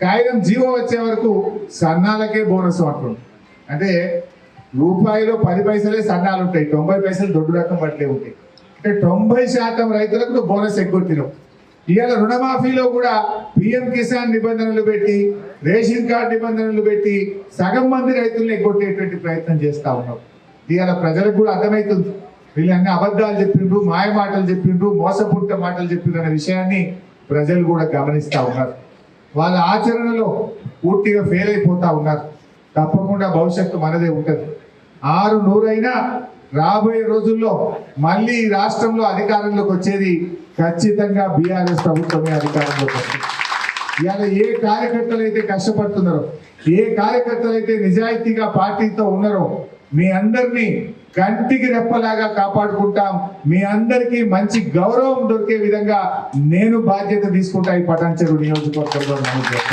కాగితం జీవో వచ్చే వరకు సన్నాలకే బోనస్ అంటుంది. అంటే రూపాయిలో 10 పైసలే సన్నాలు ఉంటాయి, 90 పైసలు దొడ్డు రకం వడ్లే ఉంటాయి. అంటే 90% రైతులకు నువ్వు బోనస్ ఎగ్గొట్టినావు. ఇవాళ రుణమాఫీలో కూడా పిఎం కిసాన్ నిబంధనలు పెట్టి, రేషన్ కార్డు నిబంధనలు పెట్టి సగం మంది రైతులను ఎగ్గొట్టేటువంటి ప్రయత్నం చేస్తా ఉన్నావు. ఇవాళ ప్రజలకు కూడా అర్థమవుతుంది, వీళ్ళు అన్ని అబద్ధాలు చెప్పిండ్రు, మాయ మాటలు చెప్పిండ్రు, మోసపూరిత మాటలు చెప్పిండ్రు అనే విషయాన్ని ప్రజలు కూడా గమనిస్తూ ఉన్నారు. వాళ్ళ ఆచరణలో పూర్తిగా ఫెయిల్ అయిపోతా ఉన్నారు. తప్పకుండా భవిష్యత్తు మనదే ఉంటుంది. 600 అయినా రాబోయే రోజుల్లో మళ్ళీ ఈ రాష్ట్రంలో అధికారంలోకి వచ్చేది ఖచ్చితంగా బీఆర్ఎస్ ప్రభుత్వమే అధికారంలోకి వస్తుంది. ఇవాళ ఏ కార్యకర్తలు అయితే కష్టపడుతున్నారో, ఏ కార్యకర్తలు అయితే నిజాయితీగా పార్టీతో ఉన్నారో మీ అందరినీ కంటికి రెప్పలాగా కాపాడుకుంటాం. మీ అందరికీ మంచి గౌరవం దొరికే విధంగా నేను బాధ్యత తీసుకుంటా ఈ పటాన్చెరు నియోజకవర్గంలో.